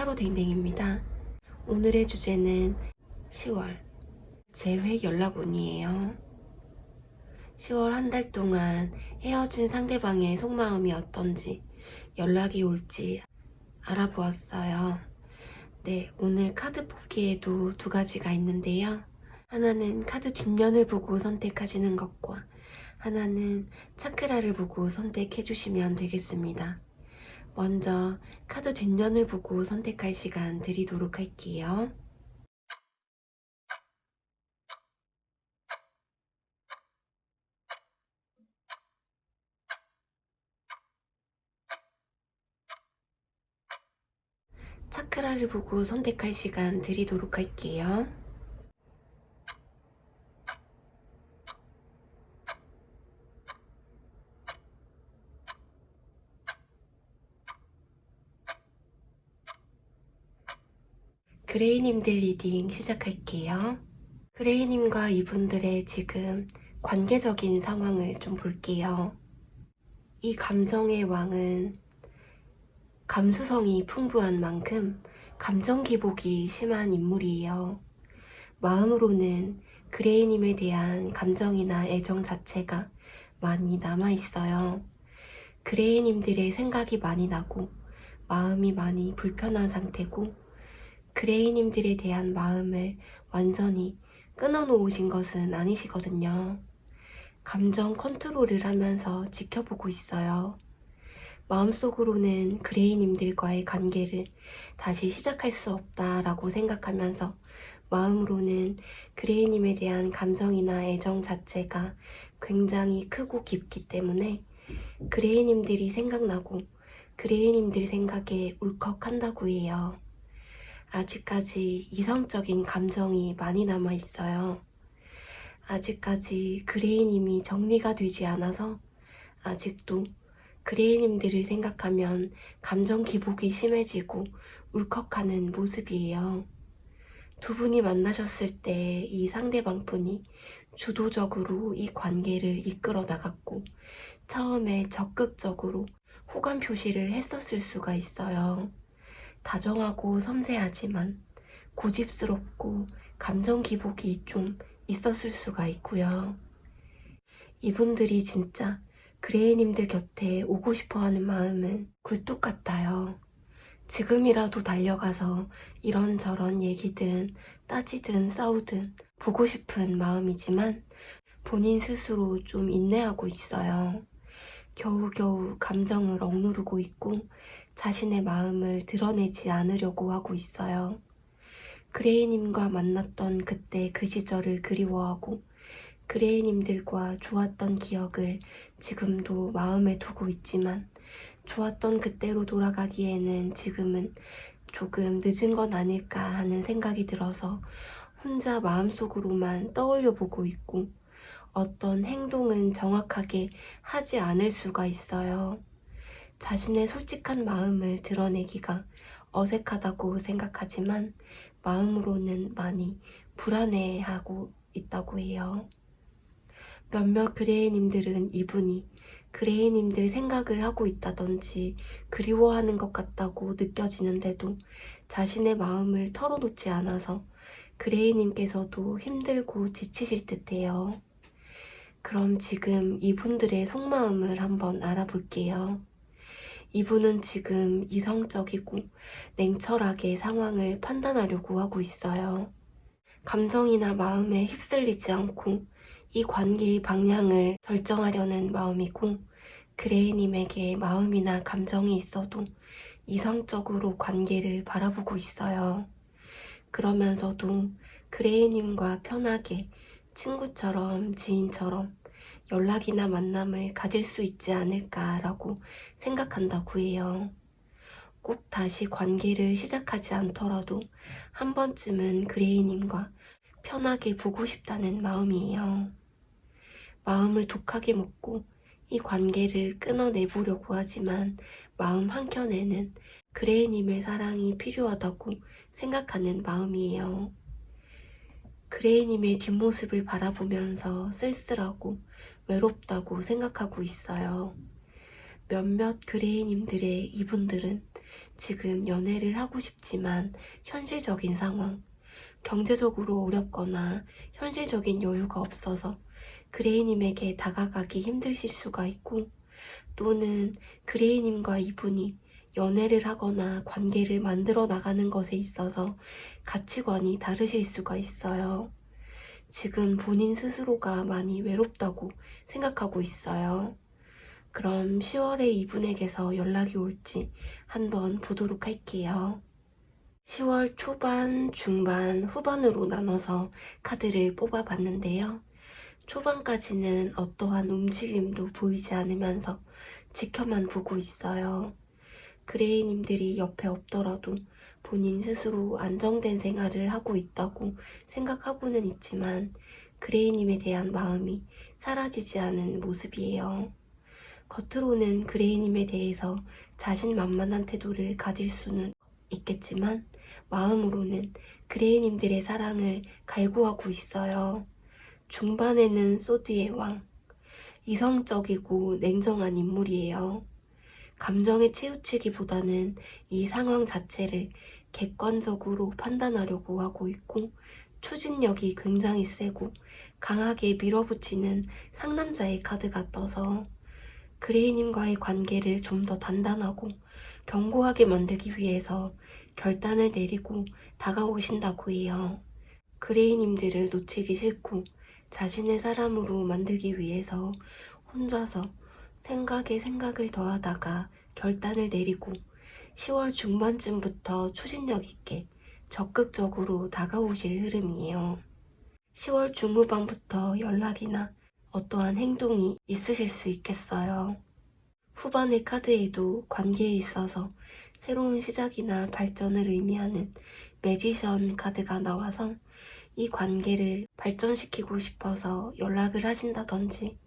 타로댕댕입니다. 오늘의 주제는 10월 재회 연락운이에요. 10월 한 달 동안 헤어진 상대방의 속마음이 어떤지, 연락이 올지 알아보았어요. 네, 오늘 카드 뽑기에도 두 가지가 있는데요. 하나는 카드 뒷면을 보고 선택하시는 것과 하나는 차크라를 보고 선택해 주시면 되겠습니다. 먼저 카드 뒷면을 보고 선택할 시간 드리도록 할게요. 차크라를 보고 선택할 시간 드리도록 할게요. 그레이님들 리딩 시작할게요. 그레이님과 이분들의 지금 관계적인 상황을 좀 볼게요. 이 감정의 왕은 감수성이 풍부한 만큼 감정 기복이 심한 인물이에요. 마음으로는 그레이님에 대한 감정이나 애정 자체가 많이 남아있어요. 그레이님들의 생각이 많이 나고 마음이 많이 불편한 상태고, 그레이님들에 대한 마음을 완전히 끊어놓으신 것은 아니시거든요. 감정 컨트롤을 하면서 지켜보고 있어요. 마음속으로는 그레이님들과의 관계를 다시 시작할 수 없다라고 생각하면서 마음으로는 그레이님에 대한 감정이나 애정 자체가 굉장히 크고 깊기 때문에 그레이님들이 생각나고 그레이님들 생각에 울컥한다고 해요. 아직까지 이성적인 감정이 많이 남아 있어요. 아직까지 그레이님이 정리가 되지 않아서 아직도 그레이님들을 생각하면 감정 기복이 심해지고 울컥하는 모습이에요. 두 분이 만나셨을 때 이 상대방 분이 주도적으로 이 관계를 이끌어 나갔고 처음에 적극적으로 호감 표시를 했었을 수가 있어요. 다정하고 섬세하지만 고집스럽고 감정 기복이 좀 있었을 수가 있고요. 이분들이 진짜 그레이님들 곁에 오고 싶어 하는 마음은 굴뚝 같아요. 지금이라도 달려가서 이런저런 얘기든 따지든 싸우든 보고 싶은 마음이지만 본인 스스로 좀 인내하고 있어요. 겨우겨우 감정을 억누르고 있고 자신의 마음을 드러내지 않으려고 하고 있어요. 그레이님과 만났던 그때 그 시절을 그리워하고 그레이님들과 좋았던 기억을 지금도 마음에 두고 있지만 좋았던 그때로 돌아가기에는 지금은 조금 늦은 건 아닐까 하는 생각이 들어서 혼자 마음속으로만 떠올려 보고 있고 어떤 행동은 정확하게 하지 않을 수가 있어요. 자신의 솔직한 마음을 드러내기가 어색하다고 생각하지만 마음으로는 많이 불안해하고 있다고 해요. 몇몇 그레이님들은 이분이 그레이님들 생각을 하고 있다든지 그리워하는 것 같다고 느껴지는데도 자신의 마음을 털어놓지 않아서 그레이님께서도 힘들고 지치실 듯해요. 그럼 지금 이분들의 속마음을 한번 알아볼게요. 이분은 지금 이성적이고 냉철하게 상황을 판단하려고 하고 있어요. 감정이나 마음에 휩쓸리지 않고 이 관계의 방향을 결정하려는 마음이고, 그레이님에게 마음이나 감정이 있어도 이성적으로 관계를 바라보고 있어요. 그러면서도 그레이님과 편하게 친구처럼 지인처럼 연락이나 만남을 가질 수 있지 않을까라고 생각한다고 해요. 꼭 다시 관계를 시작하지 않더라도 한 번쯤은 그레이님과 편하게 보고 싶다는 마음이에요. 마음을 독하게 먹고 이 관계를 끊어내보려고 하지만 마음 한켠에는 그레이님의 사랑이 필요하다고 생각하는 마음이에요. 그레이님의 뒷모습을 바라보면서 쓸쓸하고 외롭다고 생각하고 있어요. 몇몇 그레이님들의 이분들은 지금 연애를 하고 싶지만 현실적인 상황, 경제적으로 어렵거나 현실적인 여유가 없어서 그레이님에게 다가가기 힘드실 수가 있고, 또는 그레이님과 이분이 연애를 하거나 관계를 만들어 나가는 것에 있어서 가치관이 다르실 수가 있어요. 지금 본인 스스로가 많이 외롭다고 생각하고 있어요. 그럼 10월에 이분에게서 연락이 올지 한번 보도록 할게요. 10월 초반, 중반, 후반으로 나눠서 카드를 뽑아봤는데요. 초반까지는 어떠한 움직임도 보이지 않으면서 지켜만 보고 있어요. 그레이님들이 옆에 없더라도 본인 스스로 안정된 생활을 하고 있다고 생각하고는 있지만 그레이님에 대한 마음이 사라지지 않은 모습이에요. 겉으로는 그레이님에 대해서 자신만만한 태도를 가질 수는 있겠지만 마음으로는 그레이님들의 사랑을 갈구하고 있어요. 중반에는 소드의 왕, 이성적이고 냉정한 인물이에요. 감정에 치우치기보다는 이 상황 자체를 객관적으로 판단하려고 하고 있고, 추진력이 굉장히 세고 강하게 밀어붙이는 상남자의 카드가 떠서 그레이님과의 관계를 좀 더 단단하고 견고하게 만들기 위해서 결단을 내리고 다가오신다고 해요. 그레이님들을 놓치기 싫고 자신의 사람으로 만들기 위해서 혼자서 생각에 생각을 더하다가 결단을 내리고 10월 중반쯤부터 추진력 있게 적극적으로 다가오실 흐름이에요. 10월 중후반부터 연락이나 어떠한 행동이 있으실 수 있겠어요. 후반의 카드에도 관계에 있어서 새로운 시작이나 발전을 의미하는 매지션 카드가 나와서 이 관계를 발전시키고 싶어서 연락을 하신다든지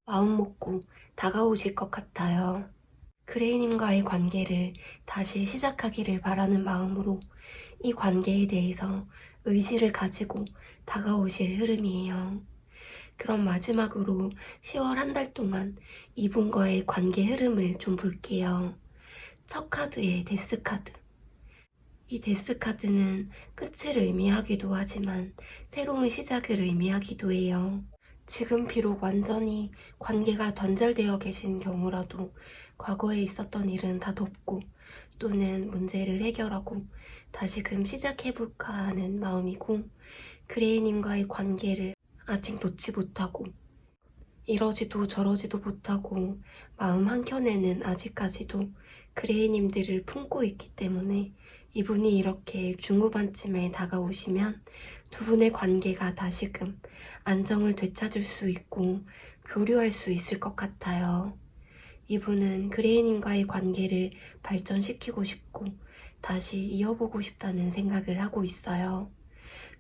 마음 먹고 다가오실 것 같아요. 그레이님과의 관계를 다시 시작하기를 바라는 마음으로 이 관계에 대해서 의지를 가지고 다가오실 흐름이에요. 그럼 마지막으로 10월 한 달 동안 이분과의 관계 흐름을 좀 볼게요. 첫 카드의 데스 카드. 이 데스 카드는 끝을 의미하기도 하지만 새로운 시작을 의미하기도 해요. 지금 비록 완전히 관계가 단절되어 계신 경우라도 과거에 있었던 일은 다 덮고 또는 문제를 해결하고 다시금 시작해볼까 하는 마음이고, 그레이님과의 관계를 아직 놓지 못하고 이러지도 저러지도 못하고 마음 한켠에는 아직까지도 그레이님들을 품고 있기 때문에 이분이 이렇게 중후반쯤에 다가오시면 두 분의 관계가 다시금 안정을 되찾을 수 있고 교류할 수 있을 것 같아요. 이분은 그레이님과의 관계를 발전시키고 싶고 다시 이어보고 싶다는 생각을 하고 있어요.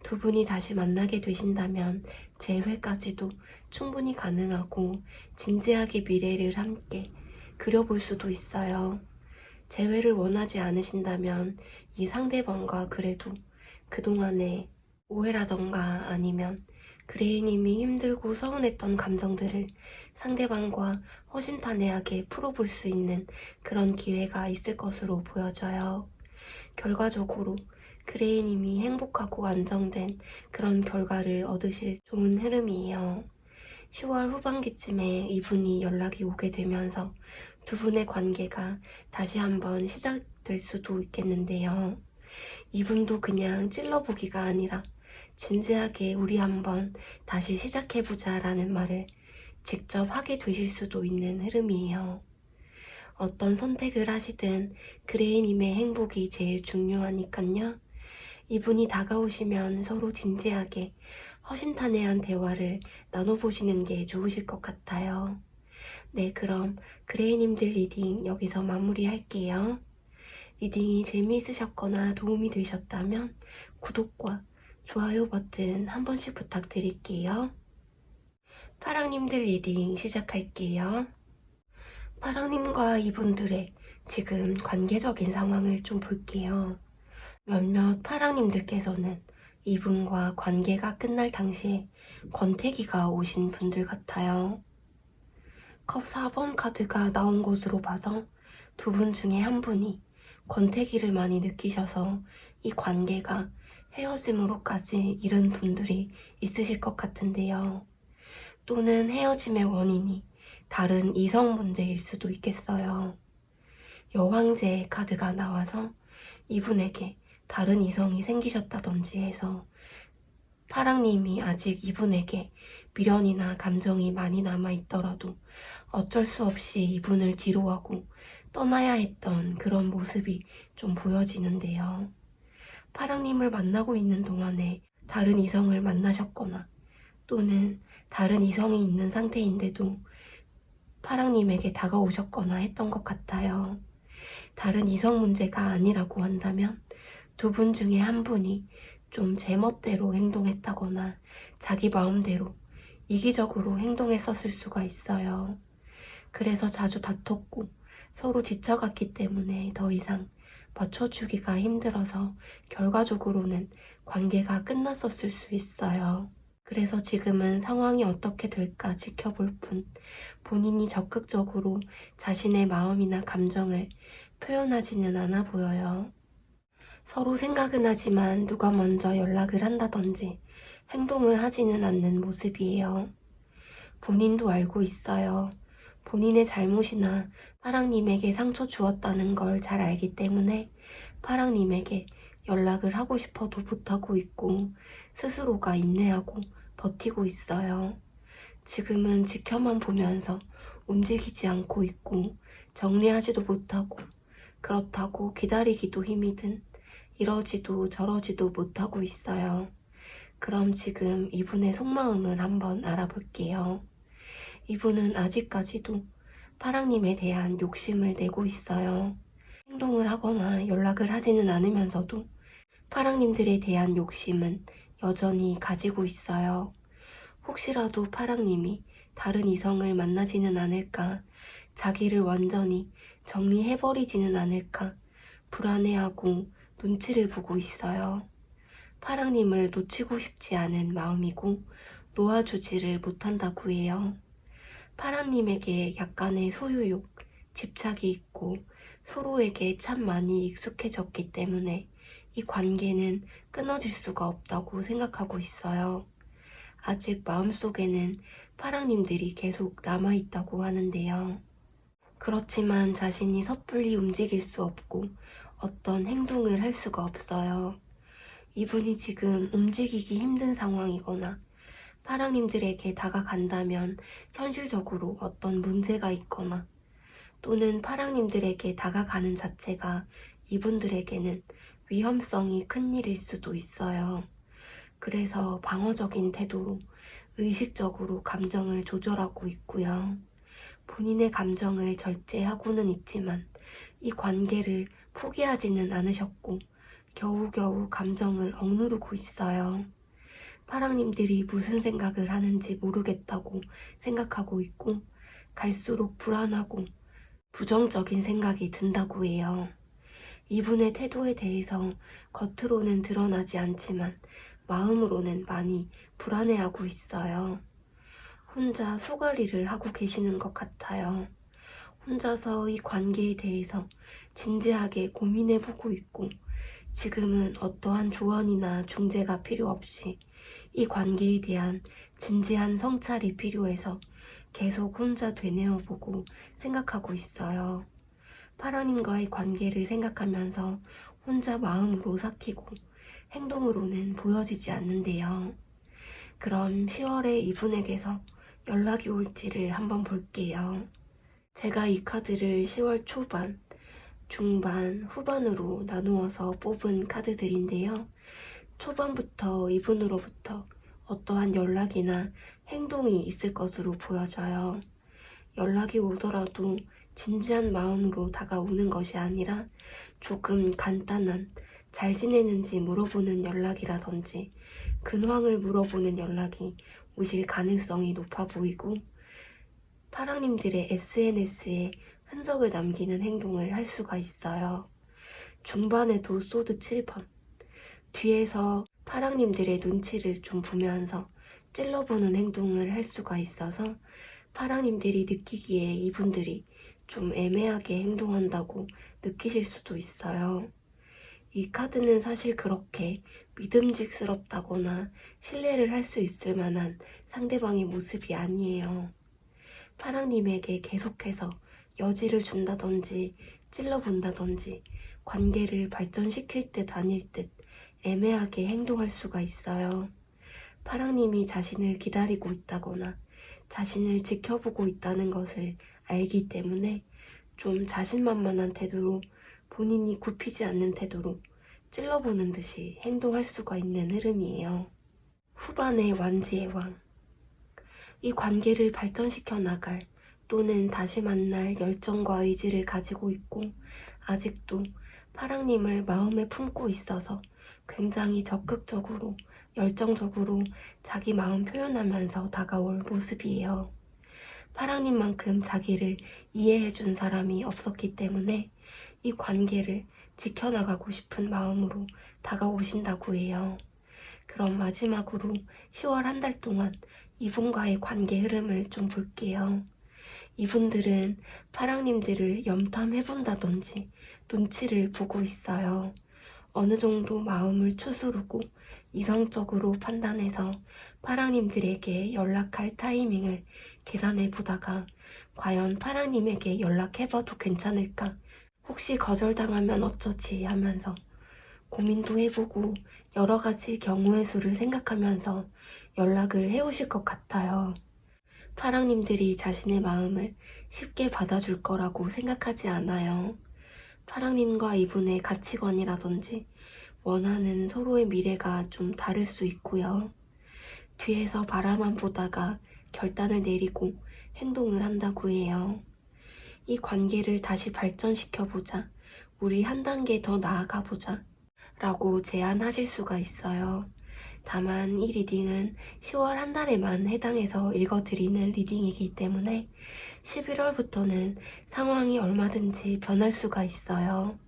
두 분이 다시 만나게 되신다면 재회까지도 충분히 가능하고 진지하게 미래를 함께 그려볼 수도 있어요. 재회를 원하지 않으신다면 이 상대방과 그래도 그동안의 오해라던가 아니면 그레이님이 힘들고 서운했던 감정들을 상대방과 허심탄회하게 풀어볼 수 있는 그런 기회가 있을 것으로 보여져요. 결과적으로 그레이님이 행복하고 안정된 그런 결과를 얻으실 좋은 흐름이에요. 10월 후반기쯤에 이분이 연락이 오게 되면서 두 분의 관계가 다시 한번 시작될 수도 있겠는데요. 이분도 그냥 찔러보기가 아니라 진지하게 우리 한번 다시 시작해보자 라는 말을 직접 하게 되실 수도 있는 흐름이에요. 어떤 선택을 하시든 그레이님의 행복이 제일 중요하니깐요. 이분이 다가오시면 서로 진지하게 허심탄회한 대화를 나눠보시는 게 좋으실 것 같아요. 네, 그럼 그레이님들 리딩 여기서 마무리할게요. 리딩이 재미있으셨거나 도움이 되셨다면 구독과 좋아요 버튼 한 번씩 부탁드릴게요. 파랑님들 리딩 시작할게요. 파랑님과 이분들의 지금 관계적인 상황을 좀 볼게요. 몇몇 파랑님들께서는 이분과 관계가 끝날 당시에 권태기가 오신 분들 같아요. 컵 4번 카드가 나온 것으로 봐서 두 분 중에 한 분이 권태기를 많이 느끼셔서 이 관계가 헤어짐으로까지 이른 분들이 있으실 것 같은데요. 또는 헤어짐의 원인이 다른 이성 문제일 수도 있겠어요. 여왕제의 카드가 나와서 이분에게 다른 이성이 생기셨다든지 해서 파랑님이 아직 이분에게 미련이나 감정이 많이 남아있더라도 어쩔 수 없이 이분을 뒤로하고 떠나야 했던 그런 모습이 좀 보여지는데요. 파랑님을 만나고 있는 동안에 다른 이성을 만나셨거나 또는 다른 이성이 있는 상태인데도 파랑님에게 다가오셨거나 했던 것 같아요. 다른 이성 문제가 아니라고 한다면 두 분 중에 한 분이 좀 제멋대로 행동했다거나 자기 마음대로 이기적으로 행동했었을 수가 있어요. 그래서 자주 다퉜고 서로 지쳐갔기 때문에 더 이상 맞춰주기가 힘들어서 결과적으로는 관계가 끝났었을 수 있어요. 그래서 지금은 상황이 어떻게 될까 지켜볼 뿐 본인이 적극적으로 자신의 마음이나 감정을 표현하지는 않아 보여요. 서로 생각은 하지만 누가 먼저 연락을 한다든지 행동을 하지는 않는 모습이에요. 본인도 알고 있어요. 본인의 잘못이나 파랑님에게 상처 주었다는 걸 잘 알기 때문에 파랑님에게 연락을 하고 싶어도 못하고 있고 스스로가 인내하고 버티고 있어요. 지금은 지켜만 보면서 움직이지 않고 있고 정리하지도 못하고 그렇다고 기다리기도 힘이 든 이러지도 저러지도 못하고 있어요. 그럼 지금 이분의 속마음을 한번 알아볼게요. 이분은 아직까지도 파랑님에 대한 욕심을 내고 있어요. 행동을 하거나 연락을 하지는 않으면서도 파랑님들에 대한 욕심은 여전히 가지고 있어요. 혹시라도 파랑님이 다른 이성을 만나지는 않을까, 자기를 완전히 정리해버리지는 않을까 불안해하고 눈치를 보고 있어요. 파랑님을 놓치고 싶지 않은 마음이고 놓아주지를 못한다고 해요. 파랑님에게 약간의 소유욕, 집착이 있고 서로에게 참 많이 익숙해졌기 때문에 이 관계는 끊어질 수가 없다고 생각하고 있어요. 아직 마음속에는 파랑님들이 계속 남아있다고 하는데요. 그렇지만 자신이 섣불리 움직일 수 없고 어떤 행동을 할 수가 없어요. 이분이 지금 움직이기 힘든 상황이거나 파랑님들에게 다가간다면 현실적으로 어떤 문제가 있거나 또는 파랑님들에게 다가가는 자체가 이분들에게는 위험성이 큰 일일 수도 있어요. 그래서 방어적인 태도로 의식적으로 감정을 조절하고 있고요. 본인의 감정을 절제하고는 있지만 이 관계를 포기하지는 않으셨고 겨우겨우 감정을 억누르고 있어요. 파랑님들이 무슨 생각을 하는지 모르겠다고 생각하고 있고 갈수록 불안하고 부정적인 생각이 든다고 해요. 이분의 태도에 대해서 겉으로는 드러나지 않지만 마음으로는 많이 불안해하고 있어요. 혼자 소갈이를 하고 계시는 것 같아요. 혼자서 이 관계에 대해서 진지하게 고민해보고 있고 지금은 어떠한 조언이나 중재가 필요 없이 이 관계에 대한 진지한 성찰이 필요해서 계속 혼자 되뇌어보고 생각하고 있어요. 파랑님과의 관계를 생각하면서 혼자 마음으로 삭히고 행동으로는 보여지지 않는데요. 그럼 10월에 이분에게서 연락이 올지를 한번 볼게요. 제가 이 카드를 10월 초반, 중반, 후반으로 나누어서 뽑은 카드들인데요. 초반부터 이분으로부터 어떠한 연락이나 행동이 있을 것으로 보여져요. 연락이 오더라도 진지한 마음으로 다가오는 것이 아니라 조금 간단한 잘 지내는지 물어보는 연락이라든지 근황을 물어보는 연락이 오실 가능성이 높아 보이고 파랑님들의 SNS에 흔적을 남기는 행동을 할 수가 있어요. 중반에도 소드 7번, 뒤에서 파랑님들의 눈치를 좀 보면서 찔러보는 행동을 할 수가 있어서 파랑님들이 느끼기에 이분들이 좀 애매하게 행동한다고 느끼실 수도 있어요. 이 카드는 사실 그렇게 믿음직스럽다거나 신뢰를 할 수 있을 만한 상대방의 모습이 아니에요. 파랑님에게 계속해서 여지를 준다든지 찔러본다든지 관계를 발전시킬 듯 아닐 듯 애매하게 행동할 수가 있어요. 파랑님이 자신을 기다리고 있다거나 자신을 지켜보고 있다는 것을 알기 때문에 좀 자신만만한 태도로, 본인이 굽히지 않는 태도로 찔러보는 듯이 행동할 수가 있는 흐름이에요. 후반의 완지의 왕. 이 관계를 발전시켜 나갈 또는 다시 만날 열정과 의지를 가지고 있고 아직도 파랑님을 마음에 품고 있어서 굉장히 적극적으로 열정적으로 자기 마음 표현하면서 다가올 모습이에요. 파랑님만큼 자기를 이해해준 사람이 없었기 때문에 이 관계를 지켜나가고 싶은 마음으로 다가오신다고 해요. 그럼 마지막으로 10월 한 달 동안 이분과의 관계 흐름을 좀 볼게요. 이분들은 파랑님들을 염탐해본다든지 눈치를 보고 있어요. 어느 정도 마음을 추스르고 이성적으로 판단해서 파랑님들에게 연락할 타이밍을 계산해 보다가 과연 파랑님에게 연락해봐도 괜찮을까? 혹시 거절당하면 어쩌지 하면서 고민도 해보고 여러 가지 경우의 수를 생각하면서 연락을 해오실 것 같아요. 파랑님들이 자신의 마음을 쉽게 받아줄 거라고 생각하지 않아요. 파랑님과 이분의 가치관이라든지 원하는 서로의 미래가 좀 다를 수 있고요. 뒤에서 바라만 보다가 결단을 내리고 행동을 한다고 해요. 이 관계를 다시 발전시켜보자, 우리 한 단계 더 나아가보자 라고 제안하실 수가 있어요. 다만 이 리딩은 10월 한 달에만 해당해서 읽어드리는 리딩이기 때문에 11월부터는 상황이 얼마든지 변할 수가 있어요.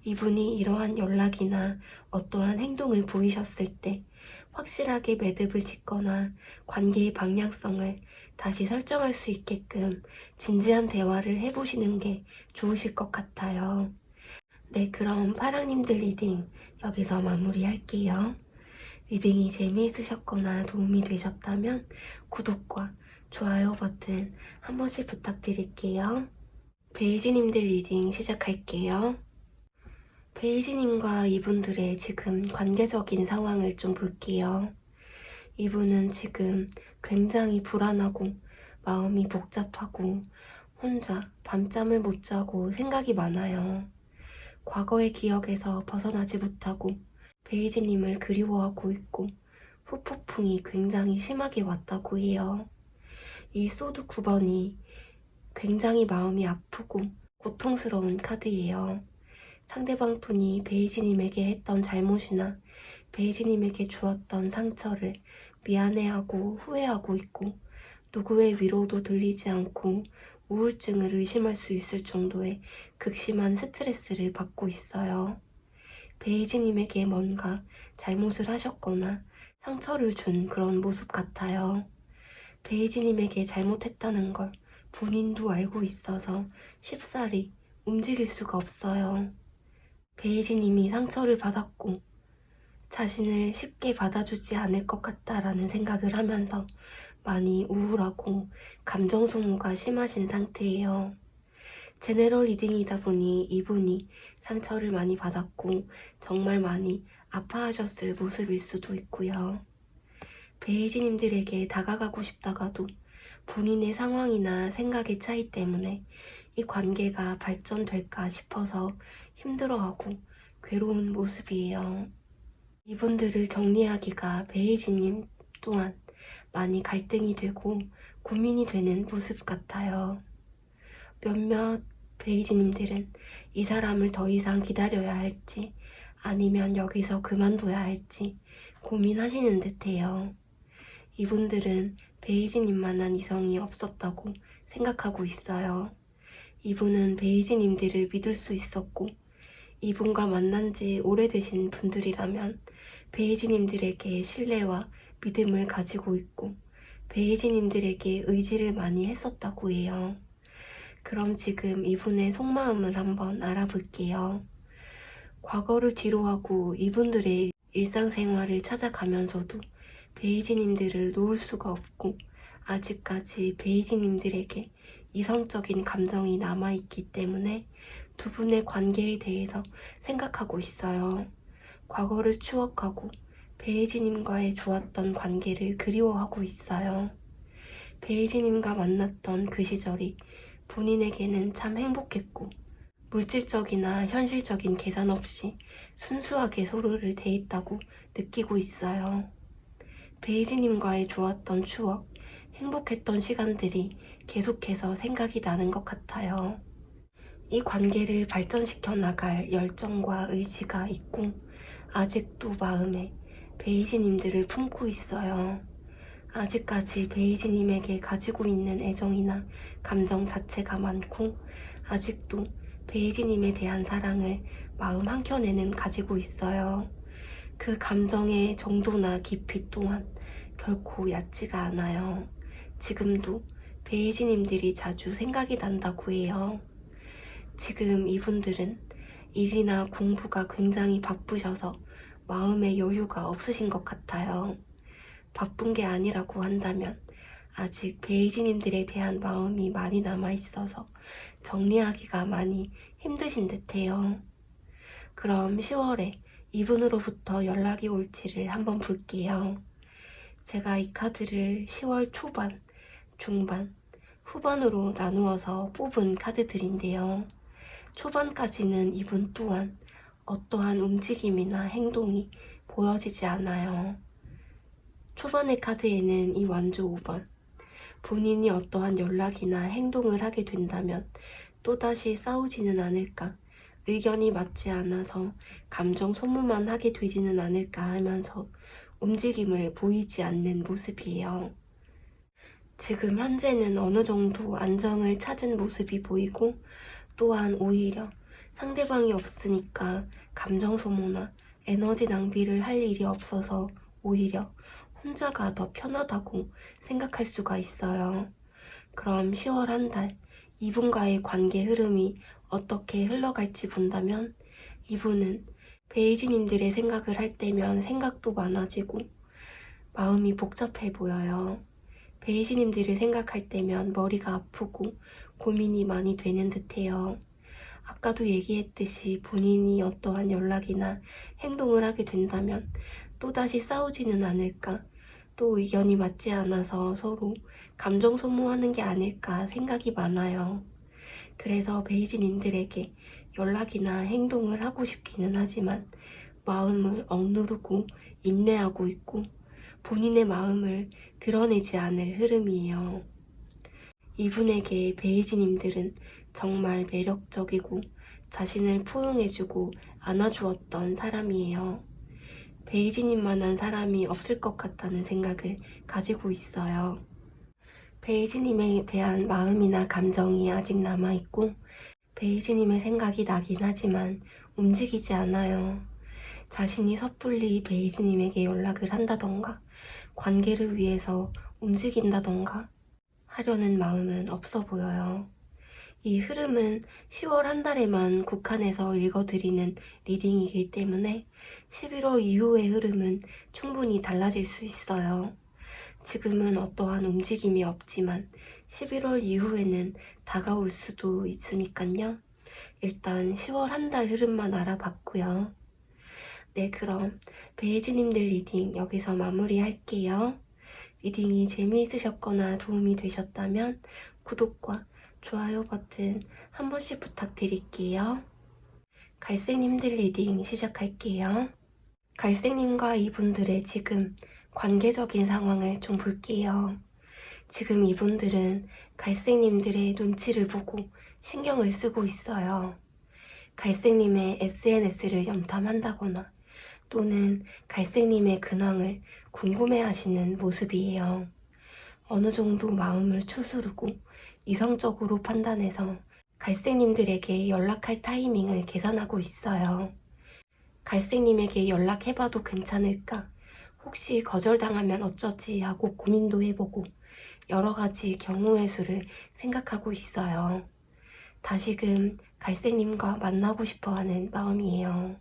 이분이 이러한 연락이나 어떠한 행동을 보이셨을 때 확실하게 매듭을 짓거나 관계의 방향성을 다시 설정할 수 있게끔 진지한 대화를 해보시는 게 좋으실 것 같아요. 네, 그럼 파랑님들 리딩 여기서 마무리할게요. 리딩이 재미있으셨거나 도움이 되셨다면 구독과 좋아요 버튼 한 번씩 부탁드릴게요. 베이지님들 리딩 시작할게요. 베이지님과 이분들의 지금 관계적인 상황을 좀 볼게요. 이분은 지금 굉장히 불안하고 마음이 복잡하고 혼자 밤잠을 못 자고 생각이 많아요. 과거의 기억에서 벗어나지 못하고 베이지님을 그리워하고 있고 후폭풍이 굉장히 심하게 왔다고 해요. 이 소드 9번이 굉장히 마음이 아프고 고통스러운 카드예요. 상대방 분이 베이지님에게 했던 잘못이나 베이지님에게 주었던 상처를 미안해하고 후회하고 있고 누구의 위로도 들리지 않고 우울증을 의심할 수 있을 정도의 극심한 스트레스를 받고 있어요. 베이지님에게 뭔가 잘못을 하셨거나 상처를 준 그런 모습 같아요. 베이지님에게 잘못했다는 걸 본인도 알고 있어서 쉽사리 움직일 수가 없어요. 베이지님이 상처를 받았고 자신을 쉽게 받아주지 않을 것 같다라는 생각을 하면서 많이 우울하고 감정 소모가 심하신 상태예요. 제네럴 리딩이다 보니 이분이 상처를 많이 받았고 정말 많이 아파하셨을 모습일 수도 있고요. 베이지님들에게 다가가고 싶다가도 본인의 상황이나 생각의 차이 때문에 이 관계가 발전될까 싶어서 힘들어하고 괴로운 모습이에요. 이분들을 정리하기가 베이지님 또한 많이 갈등이 되고 고민이 되는 모습 같아요. 몇몇 베이지님들은 이 사람을 더 이상 기다려야 할지 아니면 여기서 그만둬야 할지 고민하시는 듯해요. 이분들은 베이지님만한 이성이 없었다고 생각하고 있어요. 이분은 베이지님들을 믿을 수 있었고 이분과 만난 지 오래되신 분들이라면 베이지님들에게 신뢰와 믿음을 가지고 있고 베이지님들에게 의지를 많이 했었다고 해요. 그럼 지금 이분의 속마음을 한번 알아볼게요. 과거를 뒤로하고 이분들의 일상생활을 찾아가면서도 베이지님들을 놓을 수가 없고 아직까지 베이지님들에게 이성적인 감정이 남아있기 때문에 두 분의 관계에 대해서 생각하고 있어요. 과거를 추억하고 베이지님과의 좋았던 관계를 그리워하고 있어요. 베이지님과 만났던 그 시절이 본인에게는 참 행복했고 물질적이나 현실적인 계산 없이 순수하게 서로를 대했다고 느끼고 있어요. 베이지님과의 좋았던 추억, 행복했던 시간들이 계속해서 생각이 나는 것 같아요. 이 관계를 발전시켜 나갈 열정과 의지가 있고 아직도 마음에 베이지님들을 품고 있어요. 아직까지 베이지님에게 가지고 있는 애정이나 감정 자체가 많고 아직도 베이지님에 대한 사랑을 마음 한켠에는 가지고 있어요. 그 감정의 정도나 깊이 또한 결코 얕지가 않아요. 지금도 베이지님들이 자주 생각이 난다고 해요. 지금 이분들은 일이나 공부가 굉장히 바쁘셔서 마음의 여유가 없으신 것 같아요. 바쁜 게 아니라고 한다면 아직 베이지님들에 대한 마음이 많이 남아있어서 정리하기가 많이 힘드신 듯해요. 그럼 10월에 이분으로부터 연락이 올지를 한번 볼게요. 제가 이 카드를 10월 초반, 중반, 후반으로 나누어서 뽑은 카드들인데요. 초반까지는 이분 또한 어떠한 움직임이나 행동이 보여지지 않아요. 초반의 카드에는 이 완조 5번, 본인이 어떠한 연락이나 행동을 하게 된다면 또다시 싸우지는 않을까, 의견이 맞지 않아서 감정 소모만 하게 되지는 않을까 하면서 움직임을 보이지 않는 모습이에요. 지금 현재는 어느 정도 안정을 찾은 모습이 보이고 또한 오히려 상대방이 없으니까 감정 소모나 에너지 낭비를 할 일이 없어서 오히려 혼자가 더 편하다고 생각할 수가 있어요. 그럼 10월 한 달 이분과의 관계 흐름이 어떻게 흘러갈지 본다면 이분은 베이지님들의 생각을 할 때면 생각도 많아지고 마음이 복잡해 보여요. 베이지님들을 생각할 때면 머리가 아프고 고민이 많이 되는 듯해요. 아까도 얘기했듯이 본인이 어떠한 연락이나 행동을 하게 된다면 또다시 싸우지는 않을까, 또 의견이 맞지 않아서 서로 감정 소모하는 게 아닐까 생각이 많아요. 그래서 베이지님들에게 연락이나 행동을 하고 싶기는 하지만 마음을 억누르고 인내하고 있고 본인의 마음을 드러내지 않을 흐름이에요. 이분에게 베이지님들은 정말 매력적이고 자신을 포용해주고 안아주었던 사람이에요. 베이지님만한 사람이 없을 것 같다는 생각을 가지고 있어요. 베이지님에 대한 마음이나 감정이 아직 남아있고 베이지님의 생각이 나긴 하지만 움직이지 않아요. 자신이 섣불리 베이지님에게 연락을 한다던가 관계를 위해서 움직인다던가 하려는 마음은 없어 보여요. 이 흐름은 10월 한 달에만 국한해서 읽어드리는 리딩이기 때문에 11월 이후의 흐름은 충분히 달라질 수 있어요. 지금은 어떠한 움직임이 없지만 11월 이후에는 다가올 수도 있으니까요. 일단 10월 한 달 흐름만 알아봤고요. 네, 그럼 베이지님들 리딩 여기서 마무리할게요. 리딩이 재미있으셨거나 도움이 되셨다면 구독과 좋아요 버튼 한 번씩 부탁드릴게요. 갈색님들 리딩 시작할게요. 갈색님과 이분들의 지금 관계적인 상황을 좀 볼게요. 지금 이분들은 갈색님들의 눈치를 보고 신경을 쓰고 있어요. 갈색님의 SNS를 염탐한다거나 또는 갈색님의 근황을 궁금해하시는 모습이에요. 어느 정도 마음을 추스르고 이성적으로 판단해서 갈색님들에게 연락할 타이밍을 계산하고 있어요. 갈색님에게 연락해봐도 괜찮을까? 혹시 거절당하면 어쩌지 하고 고민도 해보고 여러 가지 경우의 수를 생각하고 있어요. 다시금 갈색님과 만나고 싶어 하는 마음이에요.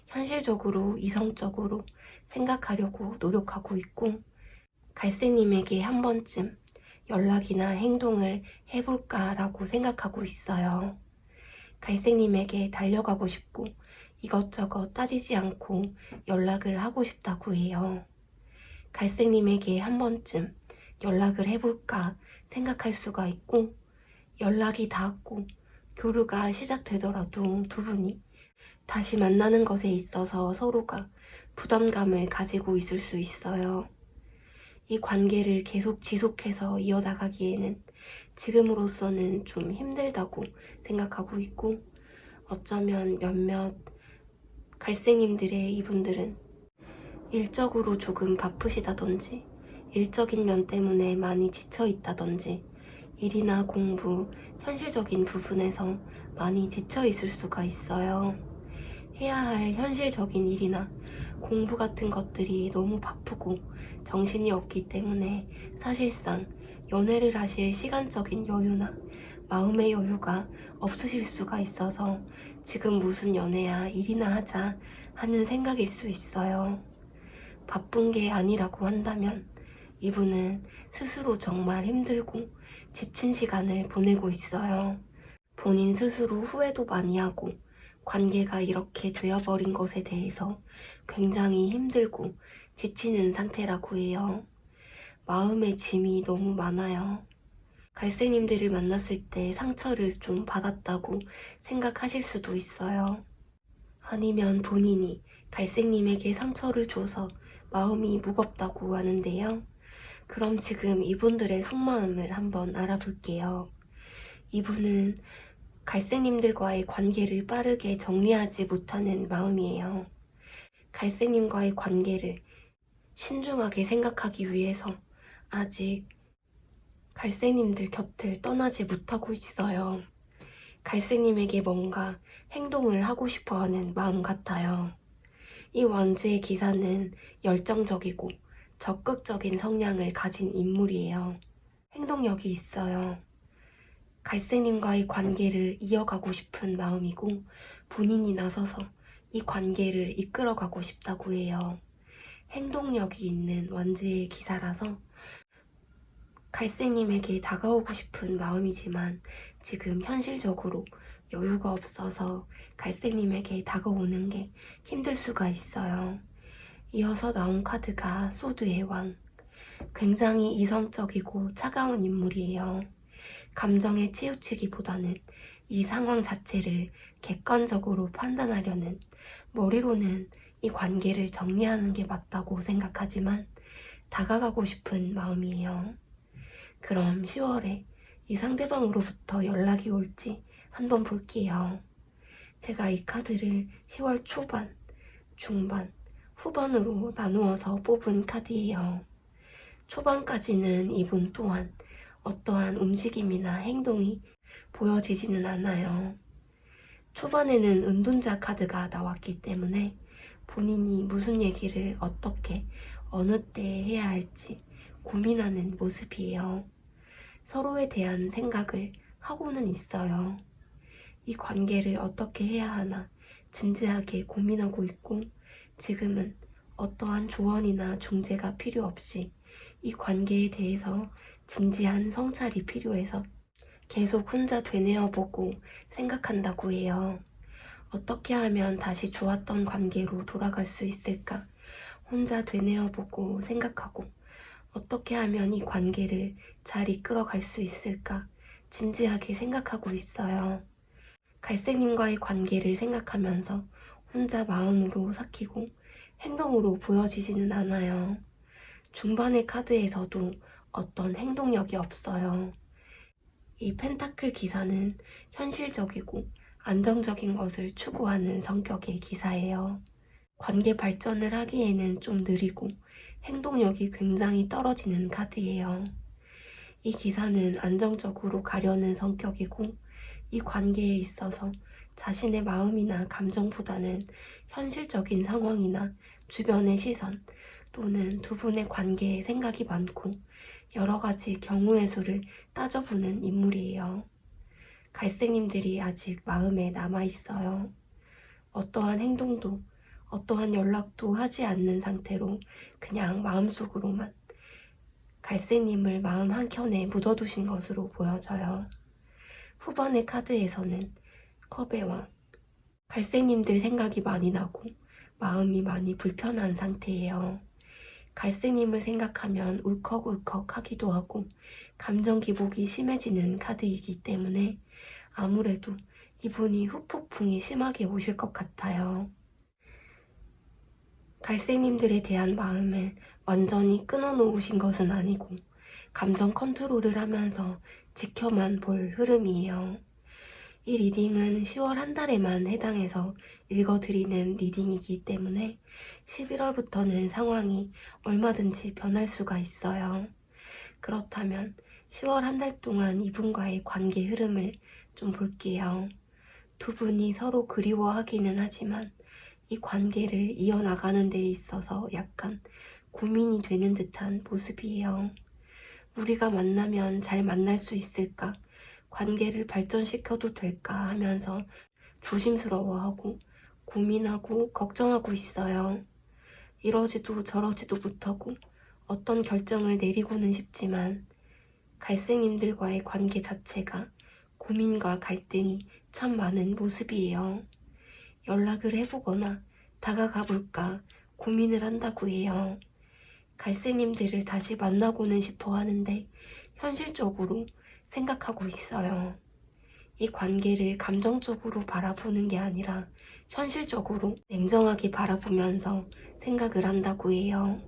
현실적으로, 이성적으로 생각하려고 노력하고 있고, 갈색님에게 한 번쯤 연락이나 행동을 해볼까라고 생각하고 있어요. 갈색님에게 달려가고 싶고 이것저것 따지지 않고 연락을 하고 싶다고 해요. 갈색님에게 한 번쯤 연락을 해볼까 생각할 수가 있고, 연락이 닿았고 교류가 시작되더라도 두 분이 다시 만나는 것에 있어서 서로가 부담감을 가지고 있을 수 있어요. 이 관계를 계속 지속해서 이어나가기에는 지금으로서는 좀 힘들다고 생각하고 있고, 어쩌면 몇몇 갈색님들의 이분들은 일적으로 조금 바쁘시다든지 일적인 면 때문에 많이 지쳐 있다든지 일이나 공부, 현실적인 부분에서 많이 지쳐 있을 수가 있어요. 해야 할 현실적인 일이나 공부 같은 것들이 너무 바쁘고 정신이 없기 때문에 사실상 연애를 하실 시간적인 여유나 마음의 여유가 없으실 수가 있어서 지금 무슨 연애야, 일이나 하자 하는 생각일 수 있어요. 바쁜 게 아니라고 한다면 이분은 스스로 정말 힘들고 지친 시간을 보내고 있어요. 본인 스스로 후회도 많이 하고 관계가 이렇게 되어버린 것에 대해서 굉장히 힘들고 지치는 상태라고 해요. 마음의 짐이 너무 많아요. 갈색님들을 만났을 때 상처를 좀 받았다고 생각하실 수도 있어요. 아니면 본인이 갈색님에게 상처를 줘서 마음이 무겁다고 하는데요. 그럼 지금 이분들의 속마음을 한번 알아볼게요. 이분은 갈색님들과의 관계를 빠르게 정리하지 못하는 마음이에요. 갈색님과의 관계를 신중하게 생각하기 위해서 아직 갈색님들 곁을 떠나지 못하고 있어요. 갈색님에게 뭔가 행동을 하고 싶어 하는 마음 같아요. 이 왕제의 기사는 열정적이고 적극적인 성향을 가진 인물이에요. 행동력이 있어요. 갈색님과의 관계를 이어가고 싶은 마음이고 본인이 나서서 이 관계를 이끌어가고 싶다고 해요. 행동력이 있는 완제의 기사라서 갈색님에게 다가오고 싶은 마음이지만 지금 현실적으로 여유가 없어서 갈색님에게 다가오는 게 힘들 수가 있어요. 이어서 나온 카드가 소드의 왕. 굉장히 이성적이고 차가운 인물이에요. 감정에 치우치기보다는 이 상황 자체를 객관적으로 판단하려는, 머리로는 이 관계를 정리하는 게 맞다고 생각하지만 다가가고 싶은 마음이에요. 그럼 10월에 이 상대방으로부터 연락이 올지 한번 볼게요. 제가 이 카드를 10월 초반, 중반, 후반으로 나누어서 뽑은 카드예요. 초반까지는 이분 또한 어떠한 움직임이나 행동이 보여지지는 않아요. 초반에는 은둔자 카드가 나왔기 때문에 본인이 무슨 얘기를 어떻게 어느 때 해야 할지 고민하는 모습이에요. 서로에 대한 생각을 하고는 있어요. 이 관계를 어떻게 해야 하나 진지하게 고민하고 있고, 지금은 어떠한 조언이나 중재가 필요 없이 이 관계에 대해서 진지한 성찰이 필요해서 계속 혼자 되뇌어보고 생각한다고 해요. 어떻게 하면 다시 좋았던 관계로 돌아갈 수 있을까? 혼자 되뇌어보고 생각하고 어떻게 하면 이 관계를 잘 이끌어갈 수 있을까? 진지하게 생각하고 있어요. 갈색님과의 관계를 생각하면서 혼자 마음으로 삭히고 행동으로 보여지지는 않아요. 중반의 카드에서도 어떤 행동력이 없어요. 이 펜타클 기사는 현실적이고 안정적인 것을 추구하는 성격의 기사예요. 관계 발전을 하기에는 좀 느리고 행동력이 굉장히 떨어지는 카드예요. 이 기사는 안정적으로 가려는 성격이고 이 관계에 있어서 자신의 마음이나 감정보다는 현실적인 상황이나 주변의 시선, 또 보는 두 분의 관계에 생각이 많고 여러 가지 경우의 수를 따져보는 인물이에요. 갈색님들이 아직 마음에 남아있어요. 어떠한 행동도 어떠한 연락도 하지 않는 상태로 그냥 마음속으로만 갈색님을 마음 한켠에 묻어두신 것으로 보여져요. 후반의 카드에서는 컵의 왕, 갈색님들 생각이 많이 나고 마음이 많이 불편한 상태예요. 갈색님을 생각하면 울컥울컥 하기도 하고 감정 기복이 심해지는 카드이기 때문에 아무래도 이분이 후폭풍이 심하게 오실 것 같아요. 갈색님들에 대한 마음을 완전히 끊어놓으신 것은 아니고 감정 컨트롤을 하면서 지켜만 볼 흐름이에요. 이 리딩은 10월 한 달에만 해당해서 읽어드리는 리딩이기 때문에 11월부터는 상황이 얼마든지 변할 수가 있어요. 그렇다면 10월 한 달 동안 이분과의 관계 흐름을 좀 볼게요. 두 분이 서로 그리워하기는 하지만 이 관계를 이어나가는 데 있어서 약간 고민이 되는 듯한 모습이에요. 우리가 만나면 잘 만날 수 있을까? 관계를 발전시켜도 될까 하면서 조심스러워하고 고민하고 걱정하고 있어요. 이러지도 저러지도 못하고 어떤 결정을 내리고는 싶지만 갈색님들과의 관계 자체가 고민과 갈등이 참 많은 모습이에요. 연락을 해보거나 다가가 볼까 고민을 한다고 해요. 갈색님들을 다시 만나고는 싶어 하는데 현실적으로 생각하고 있어요. 이 관계를 감정적으로 바라보는 게 아니라 현실적으로 냉정하게 바라보면서 생각을 한다고 해요.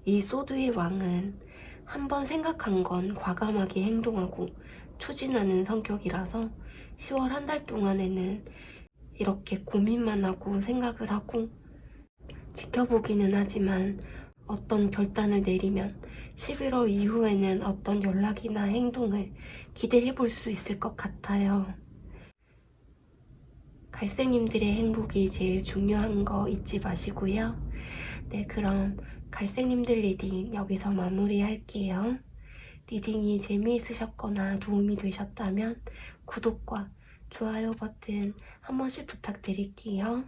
이 소드의 왕은 한번 생각한 건 과감하게 행동하고 추진하는 성격이라서 10월 한 달 동안에는 이렇게 고민만 하고 생각을 하고 지켜보기는 하지만 어떤 결단을 내리면 11월 이후에는 어떤 연락이나 행동을 기대해 볼 수 있을 것 같아요. 갈색님들의 행복이 제일 중요한 거 잊지 마시고요. 네, 그럼 갈색님들 리딩 여기서 마무리할게요. 리딩이 재미있으셨거나 도움이 되셨다면 구독과 좋아요 버튼 한 번씩 부탁드릴게요.